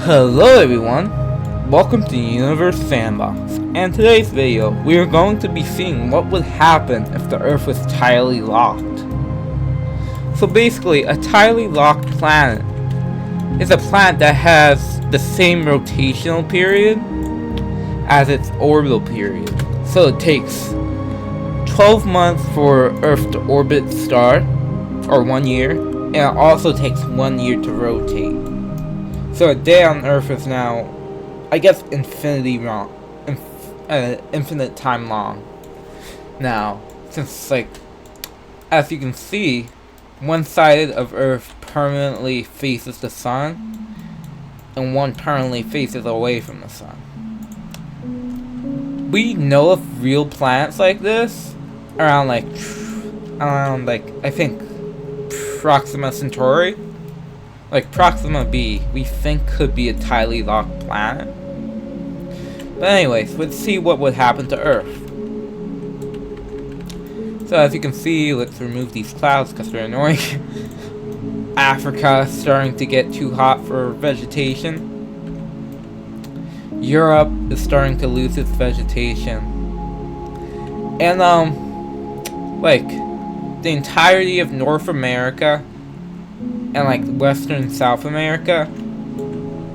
Hello everyone, welcome to Universe Sandbox, and today's video we are going to be seeing what would happen if the Earth was tidally locked. So basically, a tidally locked planet is a planet that has the same rotational period as its orbital period. So it takes 12 months for Earth to orbit the star, or 1 year, and it also takes 1 year to rotate. So a day on Earth is now, I guess, infinite time long. Now, since as you can see, one side of Earth permanently faces the sun, and one permanently faces away from the sun. We know of real planets like this around I think Proxima Centauri. Like Proxima b, we think could be a tidally locked planet. But anyways, let's see what would happen to Earth. So as you can see, let's remove these clouds because they're annoying. Africa is starting to get too hot for vegetation. Europe is starting to lose its vegetation. And the entirety of North America and Western South America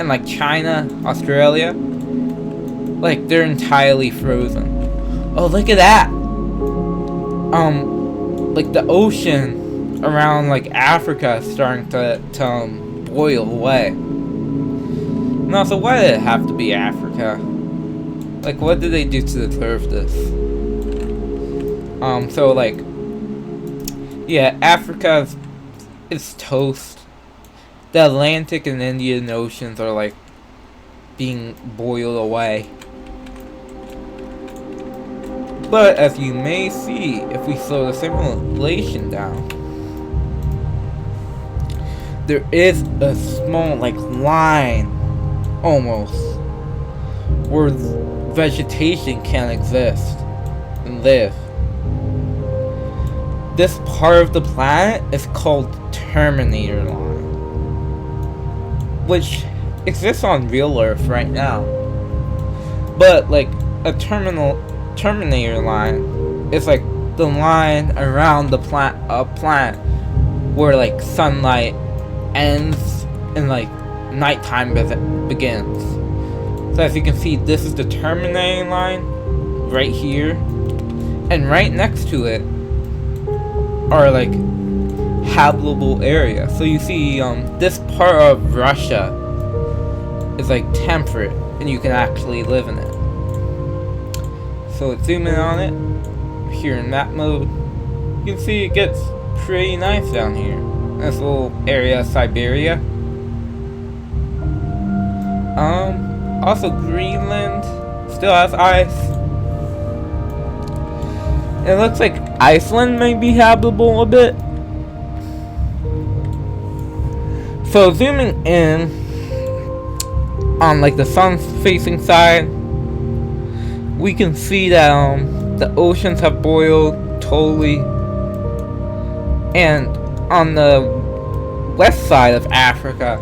and China, Australia, they're entirely frozen. Oh, look at that! The ocean around Africa is starting to boil away. No, so why did it have to be Africa? What did they do to deserve this? Yeah, Africa is toast. The Atlantic and Indian Oceans are being boiled away. But as you may see, if we slow the simulation down, there is a small line almost where vegetation can exist and live. This part of the planet is called Terminator Line, which exists on real Earth right now. But a Terminator Line is the line around the planet where sunlight ends and nighttime begins. So as you can see, this is the Terminator Line right here, and right next to it are habitable area. So you see this part of Russia is temperate and you can actually live in it. So let's zoom in on it. Here in map mode, you can see it gets pretty nice down here. This little area, Siberia. Also Greenland still has ice. It looks like Iceland may be habitable a bit. So zooming in on the sun facing side, we can see that the oceans have boiled totally, and on the west side of Africa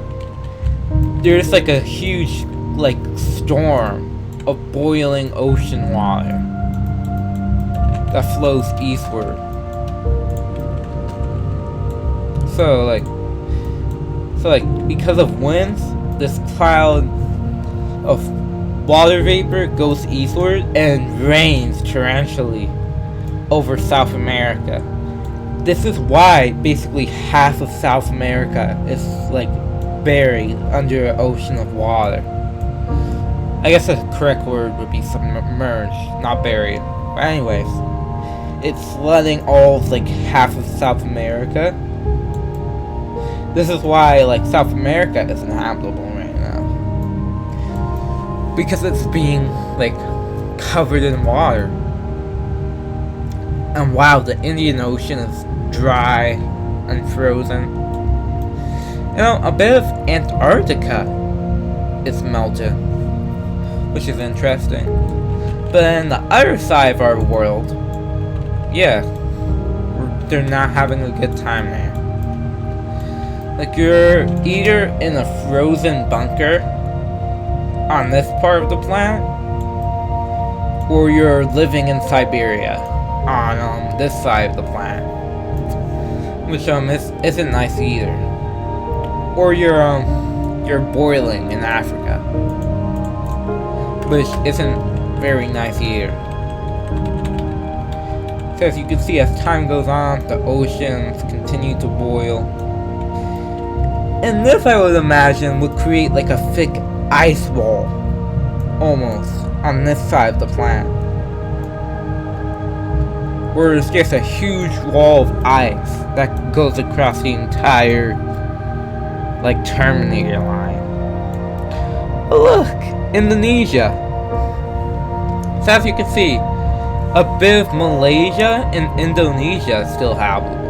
there's a huge storm of boiling ocean water that flows eastward. So because of winds, this cloud of water vapor goes eastward and rains torrentially over South America. This is why basically half of South America is buried under an ocean of water. I guess the correct word would be submerged, not buried. But anyways, it's flooding all of half of South America. This is why South America isn't habitable right now, because it's being covered in water. And wow, the Indian Ocean is dry and frozen. A bit of Antarctica is melted, which is interesting. But on the other side of our world, yeah, they're not having a good time there. Like, you're either in a frozen bunker on this part of the planet, or you're living in Siberia on this side of the planet, which isn't nice either, or you're boiling in Africa, which isn't very nice either. So as you can see, as time goes on, the oceans continue to boil. And this, I would imagine, would create like a thick ice wall, almost, on this side of the planet. Where there's just a huge wall of ice that goes across the entire, like, Terminator line. But look! Indonesia! So as you can see, a bit of Malaysia and Indonesia is still habitable.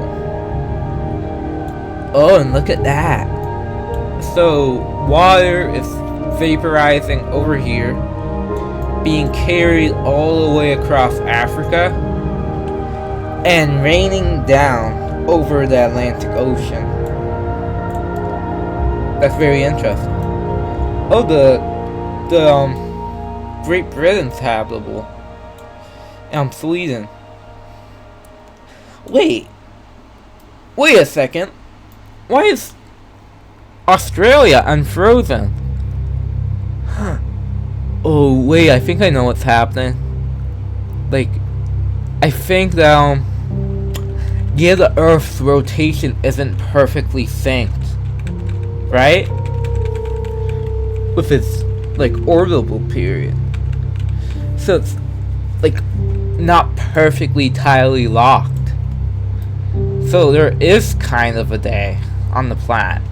Oh, and look at that! So, water is vaporizing over here, being carried all the way across Africa, and raining down over the Atlantic Ocean. That's very interesting. Oh, the Great Britain's habitable. And Sweden. Wait a second. Why is Australia unfrozen? Huh. Oh wait, I think I know what's happening. Like, I think that yeah, the Earth's rotation isn't perfectly synced, right? With its like orbital period, so it's like not perfectly tidally locked. So there is kind of a day on the planet.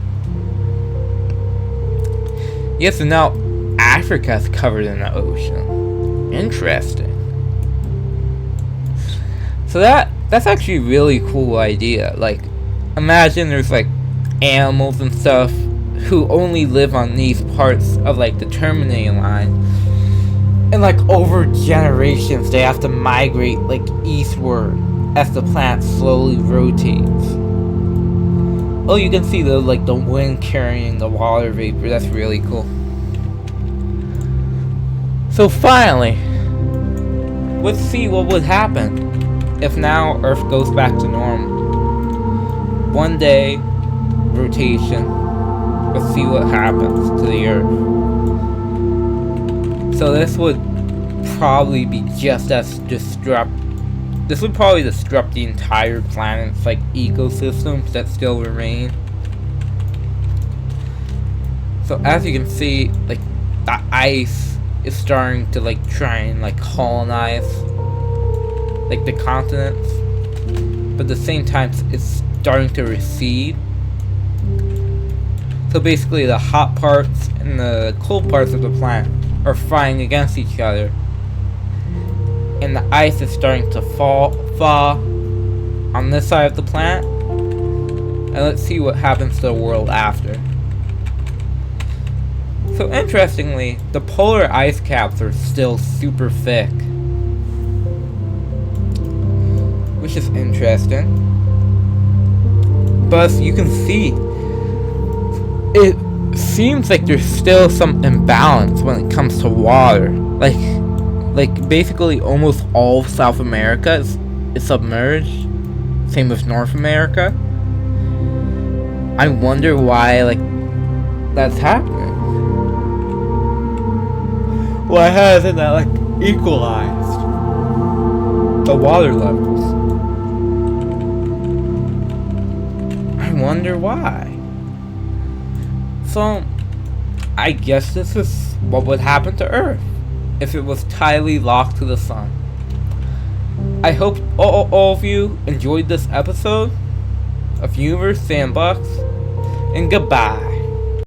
Yes, and now Africa's covered in the ocean. Interesting. So that's actually a really cool idea. Like, imagine there's like animals and stuff who only live on these parts of like the Terminator line, and like over generations they have to migrate like eastward as the planet slowly rotates. Oh, you can see the wind carrying the water vapor. That's really cool. So finally, let's see what would happen if now Earth goes back to normal. One day, rotation. Let's see what happens to the Earth. So this would probably be just as this would probably disrupt the entire planet's like ecosystems that still remain. So as you can see, like the ice is starting to like try and like colonize like the continents, but at the same time it's starting to recede. So basically the hot parts and the cold parts of the planet are fighting against each other, and the ice is starting to thaw on this side of the planet. And let's see what happens to the world after. So interestingly, the polar ice caps are still super thick, which is interesting. But as you can see, it seems like there's still some imbalance when it comes to water. Like basically almost all of South America is submerged. Same with North America. I wonder why like that's happening. Why hasn't that like equalized the water levels? I wonder why. So I guess this is what would happen to Earth if it was tidally locked to the sun. I hope all of you enjoyed this episode of Universe Sandbox, and goodbye.